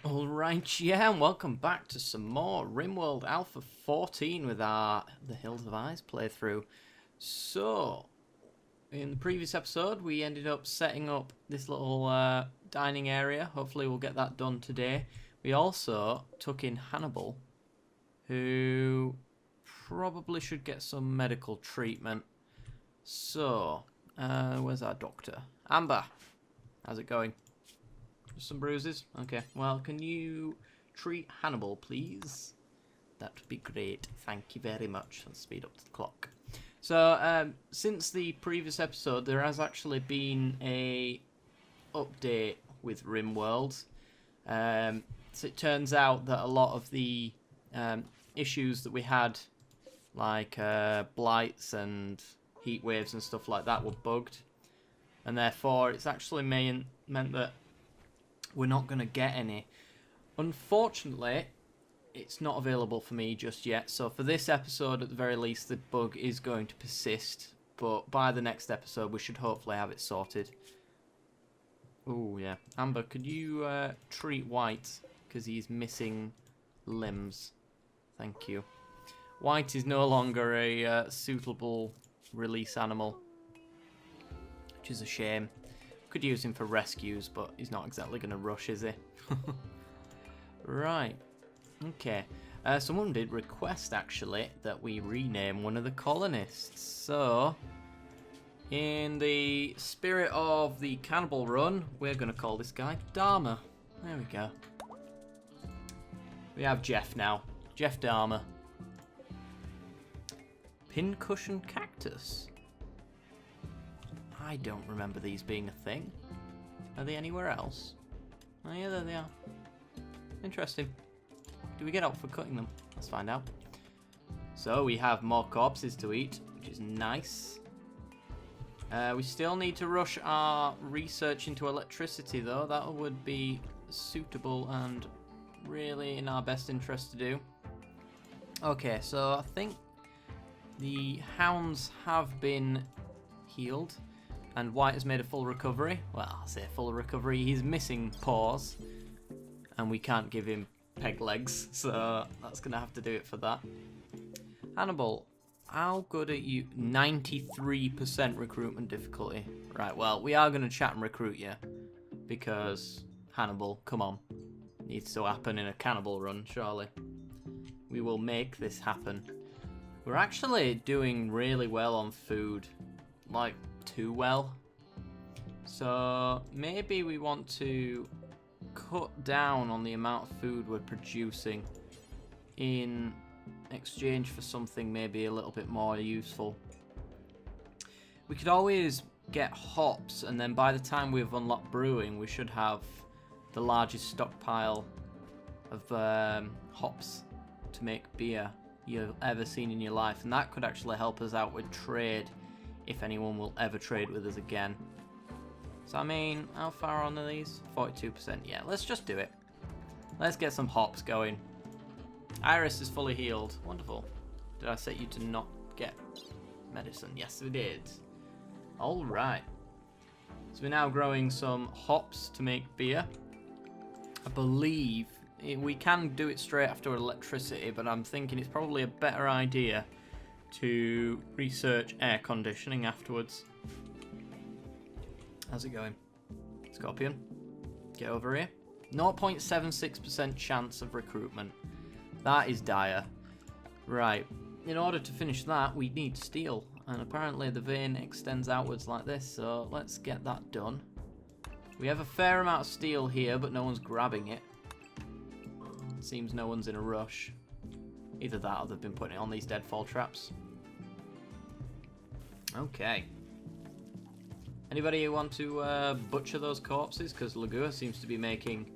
Alright, yeah, and welcome back to some more Rimworld Alpha 14 with our The Hills of Eyes playthrough. So, in the previous episode, we ended up setting up this little dining area. Hopefully we'll get that done today. We also took in Hannibal, who probably should get some medical treatment. So, where's our doctor? Amber, how's it going? Some bruises? Okay, well, can you treat Hannibal, please? That would be great. Thank you very much. Let's speed up the clock. So, since the previous episode, there has actually been a update with Rimworld. So it turns out that a lot of the issues that we had, like blights and heat waves and stuff like that, were bugged. And therefore, it's actually meant that we're not going to get any. Unfortunately, it's not available for me just yet. So for this episode, at the very least, the bug is going to persist. But by the next episode, we should hopefully have it sorted. Oh, yeah. Amber, could you treat White? Because he's missing limbs. Thank you. White is no longer a suitable release animal, which is a shame. Could use him for rescues, but he's not exactly going to rush, is he? Right. Okay. Someone did request, actually, that we rename one of the colonists. So, in the spirit of the Cannibal run, we're going to call this guy Dharma. There we go. We have Jeff now. Jeff Dharma. Pincushion cactus. I don't remember these being a thing. Are they anywhere else? Oh yeah, there they are. Interesting. Do we get out for cutting them? Let's find out. So we have more corpses to eat, which is nice. We still need to rush our research into electricity though. That would be suitable and really in our best interest to do. Okay, so I think the hounds have been healed. And White has made a full recovery. Well, I'll say full recovery. He's missing paws. And we can't give him peg legs. So that's going to have to do it for that. Hannibal, how good are you? 93% recruitment difficulty. Right, well, we are going to chat and recruit you. Because, Hannibal, come on. Needs to happen in a cannibal run, surely. We will make this happen. We're actually doing really well on food. Like, too well. So maybe we want to cut down on the amount of food we're producing in exchange for something maybe a little bit more useful. We could always get hops, and then by the time we've unlocked brewing, we should have the largest stockpile of hops to make beer you've ever seen in your life, and that could actually help us out with trade, if anyone will ever trade with us again. So I mean, how far on are these? 42%. Yeah, let's just do it. Let's get some hops going. Iris is fully healed. Wonderful. Did I set you to not get medicine? Yes, we did. Alright. So we're now growing some hops to make beer. I believe we can do it straight after electricity, but I'm thinking it's probably a better idea to research air conditioning afterwards. How's it going? Scorpion, get over here. 0.76% chance of recruitment. That is dire. Right, in order to finish that, we need steel. And apparently the vein extends outwards like this, so let's get that done. We have a fair amount of steel here, but no one's grabbing it. Seems no one's in a rush. Either that or they've been putting it on these deadfall traps. Okay. Anybody who want to butcher those corpses? Because Lagua seems to be making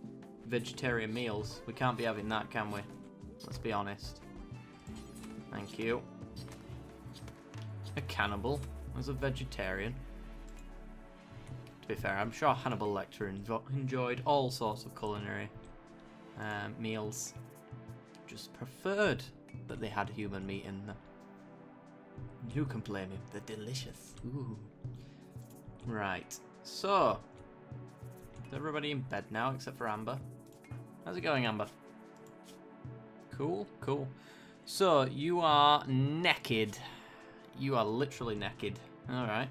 vegetarian meals. We can't be having that, can we? Let's be honest. Thank you. A cannibal as a vegetarian. To be fair, I'm sure Hannibal Lecter enjoyed all sorts of culinary meals. Just preferred that they had human meat in them. Who can blame him? They're delicious. Ooh. Right. So, is everybody in bed now except for Amber? How's it going, Amber? Cool, cool. So, you are naked. You are literally naked. Alright.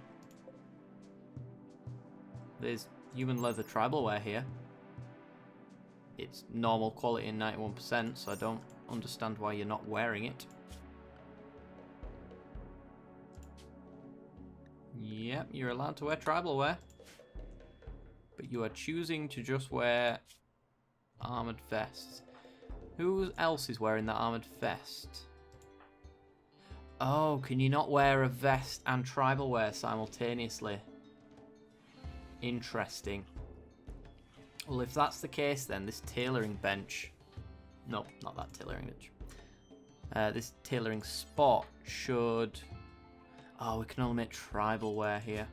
There's human leather tribal wear here. It's normal quality in 91%, so I don't understand why you're not wearing it. Yep, you're allowed to wear tribal wear. But you are choosing to just wear armoured vests. Who else is wearing that armoured vest? Oh, can you not wear a vest and tribal wear simultaneously? Interesting. Well, if that's the case, then this tailoring bench... No, not that tailoring bench. This tailoring spot should... Oh, we can only make tribal wear here.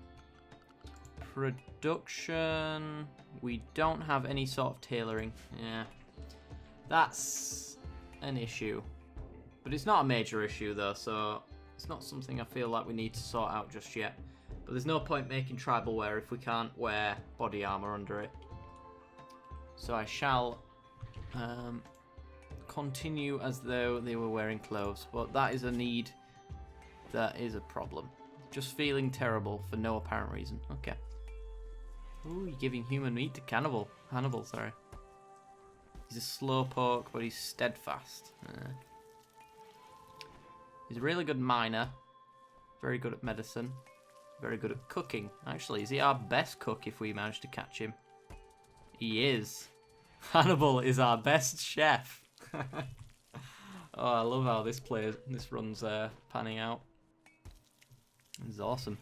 Production... We don't have any sort of tailoring. Yeah. That's an issue. But it's not a major issue, though, so it's not something I feel like we need to sort out just yet. But there's no point making tribal wear if we can't wear body armor under it. So I shall continue as though they were wearing clothes. But that is a need. That is a problem. Just feeling terrible for no apparent reason. Okay. Ooh, you're giving human meat to Cannibal. Hannibal, sorry. He's a slowpoke, but he's steadfast. He's a really good miner. Very good at medicine. Very good at cooking. Actually, is he our best cook if we manage to catch him? He is. Hannibal is our best chef. Oh, I love how this runs panning out. This is awesome.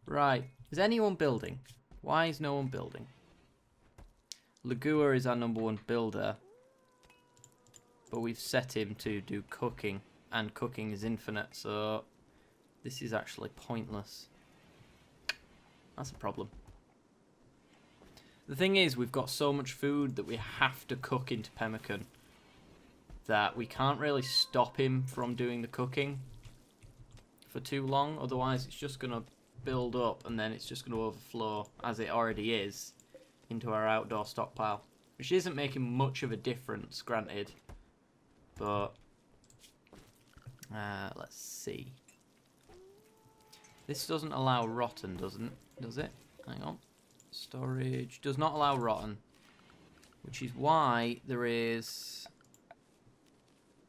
Right. Is anyone building? Why is no one building? Lagua is our #1 builder. But we've set him to do cooking. And cooking is infinite, so this is actually pointless. That's a problem. The thing is, we've got so much food that we have to cook into pemmican that we can't really stop him from doing the cooking for too long. Otherwise, it's just going to build up and then it's just going to overflow, as it already is, into our outdoor stockpile. Which isn't making much of a difference, granted. But... let's see. This doesn't allow rotten, does it? Hang on. Storage does not allow rotten, which is why there is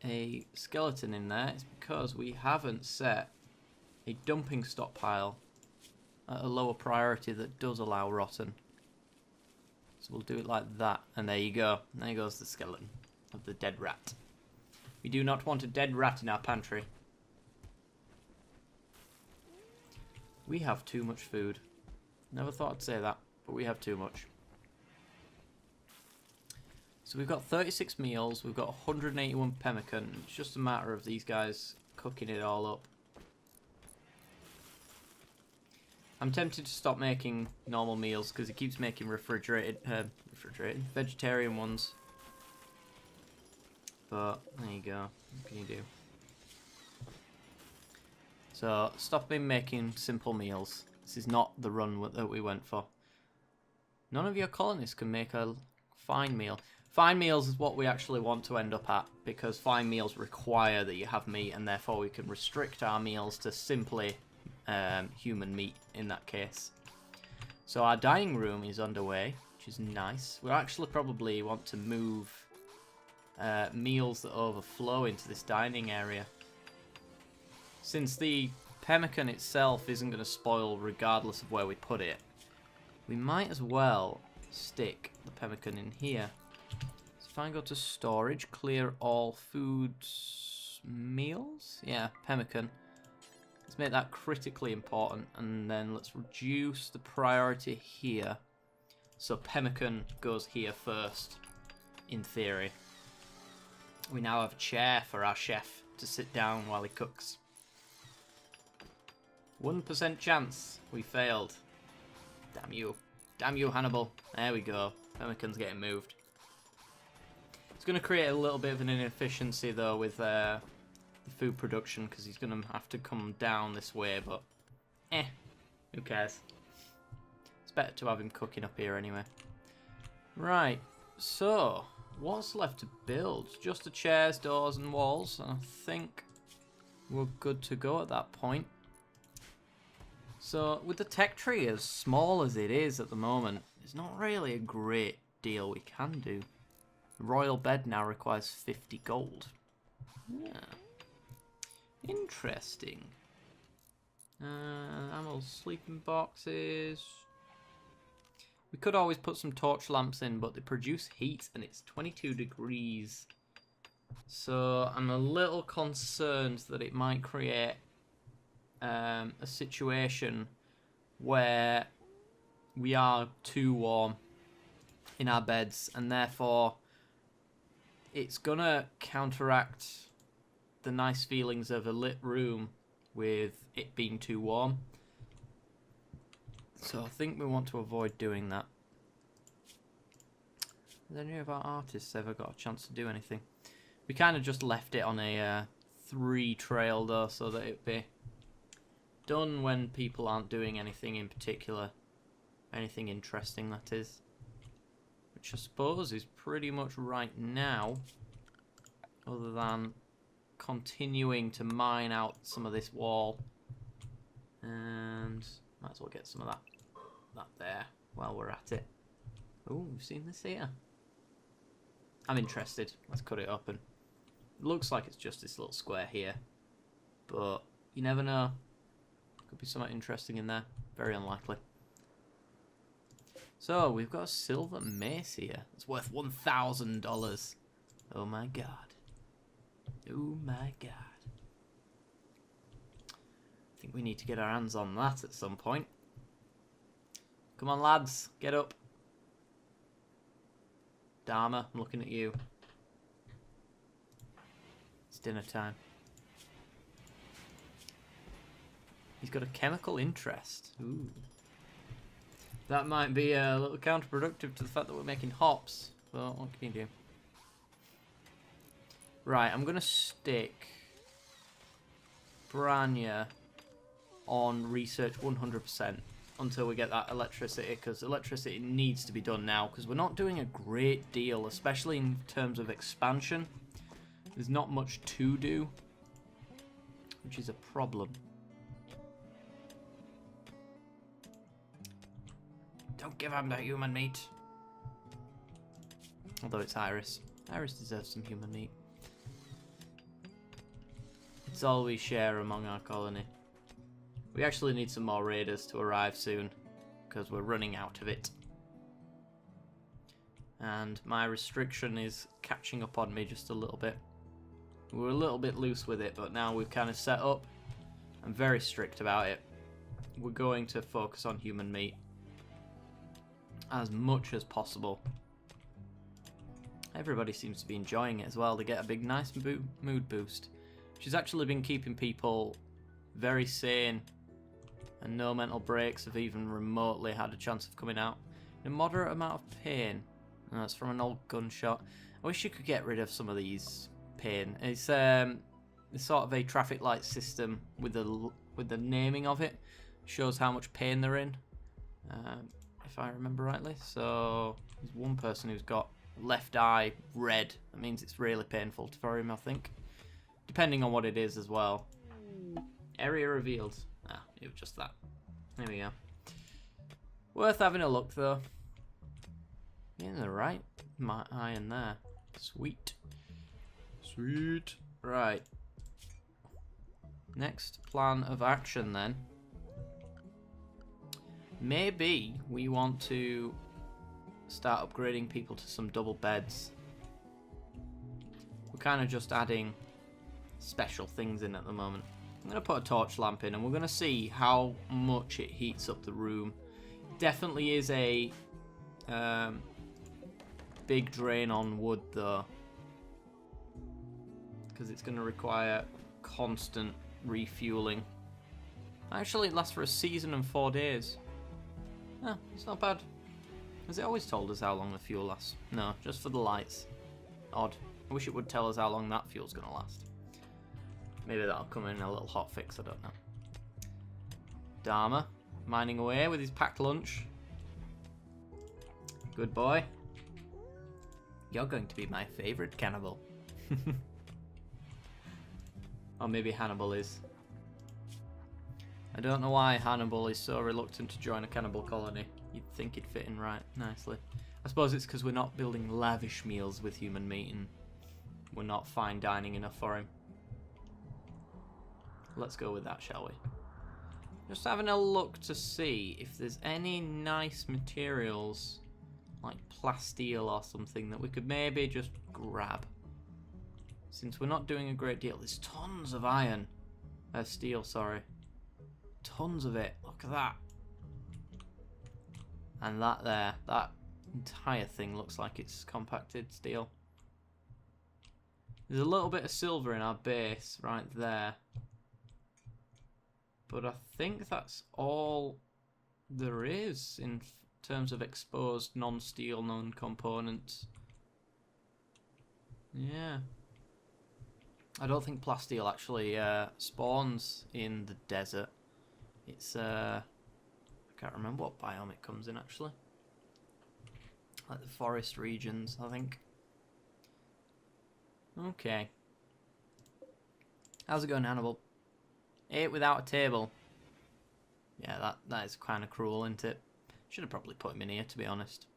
a skeleton in there. It's because we haven't set a dumping stockpile at a lower priority that does allow rotten. So we'll do it like that, and there you go. There goes the skeleton of the dead rat. We do not want a dead rat in our pantry. We have too much food. Never thought I'd say that, but we have too much. So we've got 36 meals, we've got 181 pemmican. It's just a matter of these guys cooking it all up. I'm tempted to stop making normal meals because it keeps making refrigerated, vegetarian ones. But there you go. What can you do? So stop him making simple meals. This is not the run that we went for. None of your colonists can make a fine meal. Fine meals is what we actually want to end up at, because fine meals require that you have meat, and therefore we can restrict our meals to simply human meat in that case. So our dining room is underway, which is nice. We actually probably want to move meals that overflow into this dining area. Since the pemmican itself isn't going to spoil regardless of where we put it, we might as well stick the pemmican in here. So if I go to storage, clear all foods, meals? Yeah, pemmican. Let's make that critically important, and then let's reduce the priority here. So pemmican goes here first, in theory. We now have a chair for our chef to sit down while he cooks. 1% chance we failed. Damn you. Damn you, Hannibal. There we go. Pemmican's getting moved. It's going to create a little bit of an inefficiency, though, with food production, because he's going to have to come down this way, but who cares? It's better to have him cooking up here anyway. Right. So, what's left to build? Just the chairs, doors, and walls. And I think we're good to go at that point. So, with the tech tree as small as it is at the moment, it's not really a great deal we can do. The royal bed now requires 50 gold. Yeah. Interesting. Animals sleeping boxes. We could always put some torch lamps in, but they produce heat and it's 22 degrees. So I'm a little concerned that it might create a situation where we are too warm in our beds, and therefore it's gonna counteract the nice feelings of a lit room with it being too warm. So I think we want to avoid doing that. Has any of our artists ever got a chance to do anything? We kind of just left it on a 3 trail though, so that it'd be done when people aren't doing anything in particular. Anything interesting, that is. Which I suppose is pretty much right now. Other than continuing to mine out some of this wall. And might as well get some of that there while we're at it. Oh, we've seen this here. I'm interested. Let's cut it open. It looks like it's just this little square here. But you never know. Could be something interesting in there. Very unlikely. So, we've got a silver mace here. It's worth $1,000. Oh my god. Oh my god. I think we need to get our hands on that at some point. Come on, lads. Get up. Dharma, I'm looking at you. It's dinner time. He's got a chemical interest. Ooh. That might be a little counterproductive to the fact that we're making hops. But what can you do? Right, I'm going to stick Branya on research 100% until we get that electricity, because electricity needs to be done now, because we're not doing a great deal, especially in terms of expansion. There's not much to do, which is a problem. Don't give him the human meat. Although it's Iris. Iris deserves some human meat. It's all we share among our colony. We actually need some more raiders to arrive soon, because we're running out of it. And my restriction is catching up on me just a little bit. We were a little bit loose with it, but now we've kind of set up. I'm very strict about it. We're going to focus on human meat as much as possible. Everybody seems to be enjoying it as well. They get a big nice mood boost. She's actually been keeping people very sane, and no mental breaks have even remotely had a chance of coming out. In a moderate amount of pain. And that's from an old gunshot. I wish you could get rid of some of these pain. It's sort of a traffic light system with the naming of it. Shows how much pain they're in, if I remember rightly. So there's one person who's got left eye red. That means it's really painful for him, I think. Depending on what it is as well. Area revealed. Ah, it was just that. There we go. Worth having a look though. In the right iron there. Sweet. Sweet. Right. Next plan of action then. Maybe we want to start upgrading people to some double beds. We're kind of just adding special things in at the moment. I'm going to put a torch lamp in and we're going to see how much it heats up the room. Definitely is a big drain on wood though, because it's going to require constant refueling. Actually, it lasts for a season and 4 days. Oh, it's not bad. Has it always told us how long the fuel lasts? No, just for the lights. Odd. I wish it would tell us how long that fuel's going to last. Maybe that'll come in a little hot fix, I don't know. Dharma, mining away with his packed lunch. Good boy. You're going to be my favorite cannibal. Or maybe Hannibal is. I don't know why Hannibal is so reluctant to join a cannibal colony. You'd think he'd fit in right nicely. I suppose it's because we're not building lavish meals with human meat and we're not fine dining enough for him. Let's go with that, shall we? Just having a look to see if there's any nice materials like plasteel or something that we could maybe just grab. Since we're not doing a great deal. There's tons of iron. Steel, sorry. Tons of it. Look at that. And that there. That entire thing looks like it's compacted steel. There's a little bit of silver in our base right there. But I think that's all there is in terms of exposed non-steel, non-components. Yeah. I don't think plasteel actually spawns in the desert. It's, I can't remember what biome it comes in actually. Like the forest regions, I think. Okay. How's it going, Hannibal? 8 without a table. Yeah, that is kind of cruel, isn't it? Should have probably put him in here, to be honest.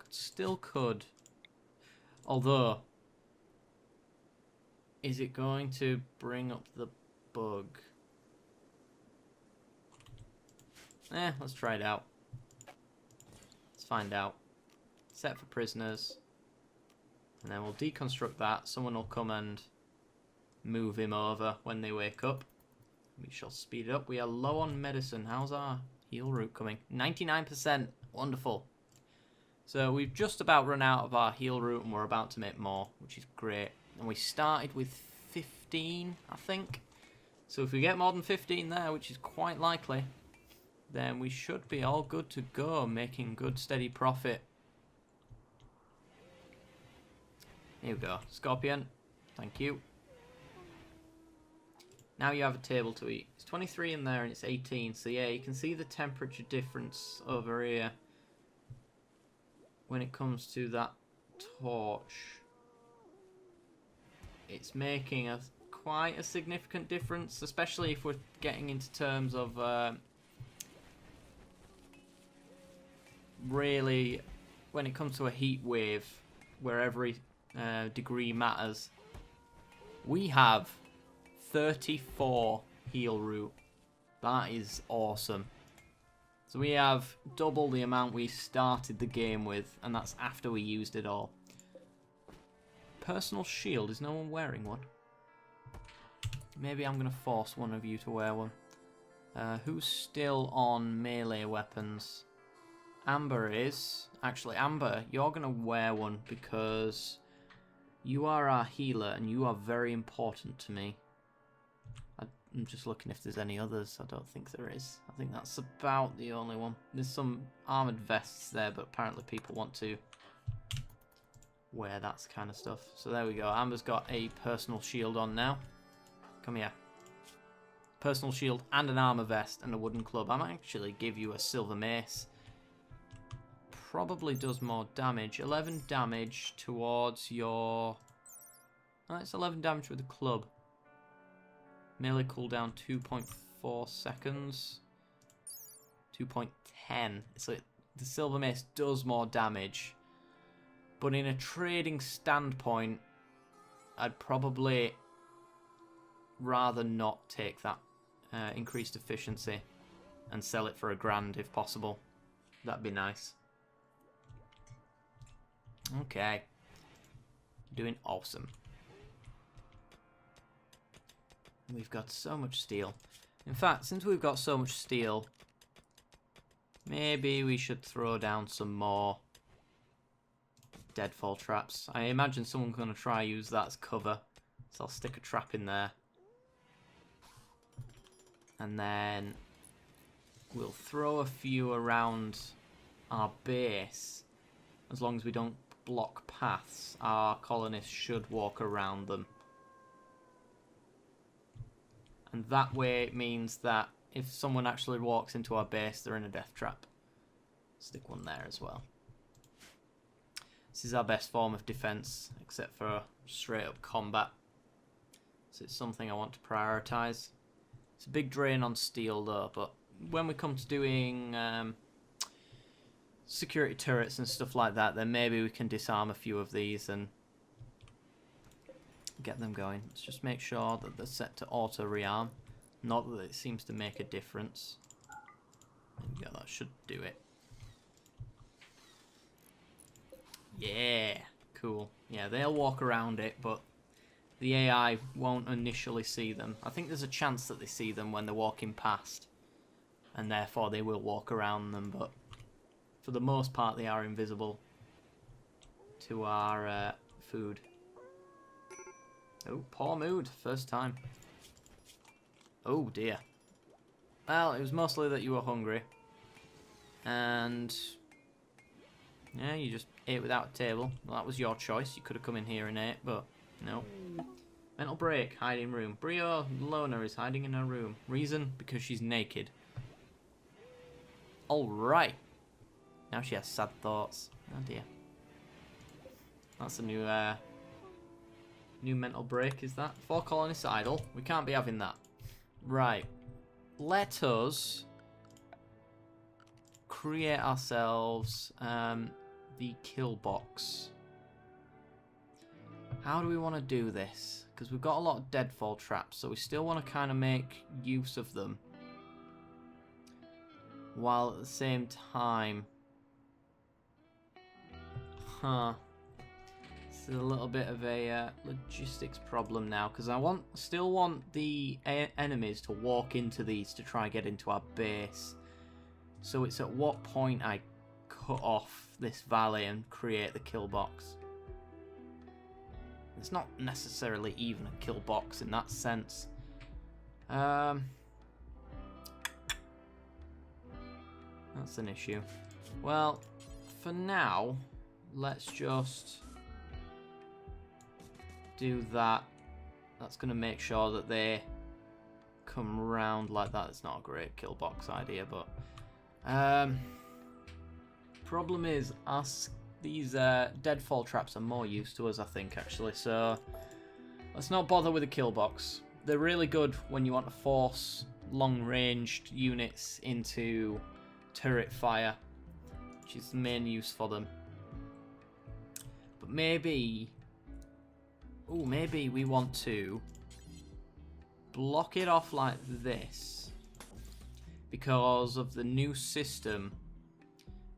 Still could. Although, is it going to bring up the bug? Let's try it out. Let's find out. Set for prisoners. And then we'll deconstruct that. Someone will come and move him over when they wake up. We shall speed it up. We are low on medicine. How's our heal route coming? 99%. Wonderful. So we've just about run out of our heal route and we're about to make more, which is great. And we started with 15, I think. So if we get more than 15 there, which is quite likely, then we should be all good to go, making good steady profit. Here we go. Scorpion. Thank you. Now you have a table to eat. It's 23 in there and it's 18. So yeah, you can see the temperature difference over here when it comes to that torch. It's making quite a significant difference, especially if we're getting into terms of really when it comes to a heat wave where every degree matters. We have 34 heal route. That is awesome. So we have double the amount we started the game with, and that's after we used it all. Personal shield. Is no one wearing one? Maybe I'm going to force one of you to wear one. Who's still on melee weapons? Amber is. Actually, Amber, you're going to wear one because you are our healer and you are very important to me. I'm just looking if there's any others. I don't think there is. I think that's about the only one. There's some armoured vests there, but apparently people want to wear that kind of stuff. So there we go. Amber's got a personal shield on now. Come here. Personal shield and an armour vest and a wooden club. I might actually give you a silver mace. Probably does more damage. 11 damage towards your... Oh, it's 11 damage with a club. Melee cooldown 2.4 seconds. 2.10. So the silver mace does more damage. But in a trading standpoint, I'd probably rather not take that increased efficiency and sell it for $1,000 if possible. That'd be nice. Okay. Doing awesome. We've got so much steel. In fact, since we've got so much steel, maybe we should throw down some more deadfall traps. I imagine someone's going to try use that as cover. So I'll stick a trap in there. And then we'll throw a few around our base. As long as we don't block paths, our colonists should walk around them. And that way it means that if someone actually walks into our base, they're in a death trap. Stick one there as well. This is our best form of defense, except for straight up combat. So it's something I want to prioritize. It's a big drain on steel though, but when we come to doing security turrets and stuff like that, then maybe we can disarm a few of these and get them going. Let's just make sure that they're set to auto rearm. Not that it seems to make a difference. Yeah, that should do it. Yeah, cool. Yeah, they'll walk around it, but the AI won't initially see them. I think there's a chance that they see them when they're walking past, and therefore they will walk around them, but for the most part they are invisible to our food. Oh, poor mood, first time. Oh dear. Well, it was mostly that you were hungry. And yeah, you just ate without a table. Well, that was your choice. You could have come in here and ate, but no. Mental break, hiding room. Brio Loner is hiding in her room. Reason? Because she's naked. Alright. Now she has sad thoughts. Oh dear. That's a new mental break, is that? 4 colonists idle. We can't be having that. Right. Let us create ourselves the kill box. How do we want to do this? Because we've got a lot of deadfall traps, so we still want to kind of make use of them, while at the same time, it's a little bit of a logistics problem now, because I still want the enemies to walk into these to try and get into our base. So it's at what point I cut off this valley and create the kill box. It's not necessarily even a kill box in that sense. That's an issue. Well, for now, let's just do that. That's going to make sure that they come round like that. It's not a great kill box idea, but problem is these deadfall traps are more used to us, I think, actually, so let's not bother with a kill box. They're really good when you want to force long-ranged units into turret fire, which is the main use for them. But maybe we want to block it off like this because of the new system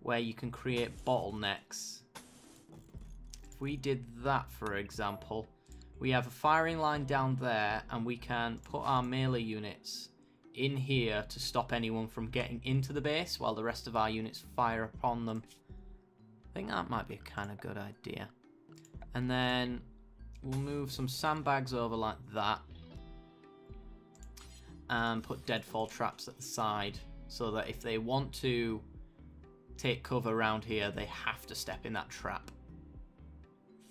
where you can create bottlenecks. If we did that, for example, we have a firing line down there, and we can put our melee units in here to stop anyone from getting into the base while the rest of our units fire upon them. I think that might be a kind of good idea. And then we'll move some sandbags over like that and put deadfall traps at the side, so that if they want to take cover around here, they have to step in that trap.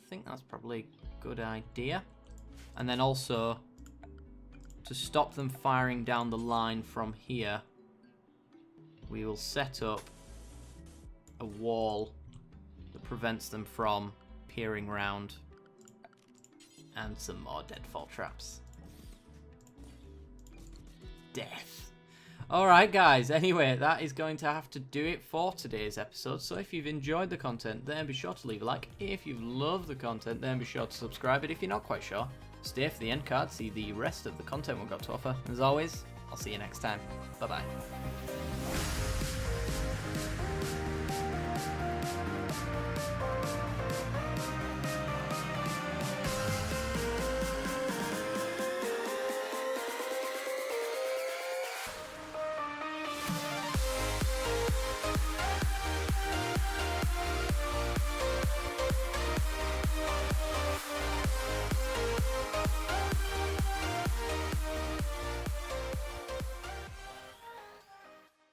I think that's probably a good idea. And then also, to stop them firing down the line from here, we will set up a wall that prevents them from peering round, and some more deadfall traps. Death. Alright guys, anyway, that is going to have to do it for today's episode. So if you've enjoyed the content, then be sure to leave a like. If you've loved the content, then be sure to subscribe. But if you're not quite sure, stay for the end card, see the rest of the content we've got to offer. As always, I'll see you next time. Bye bye.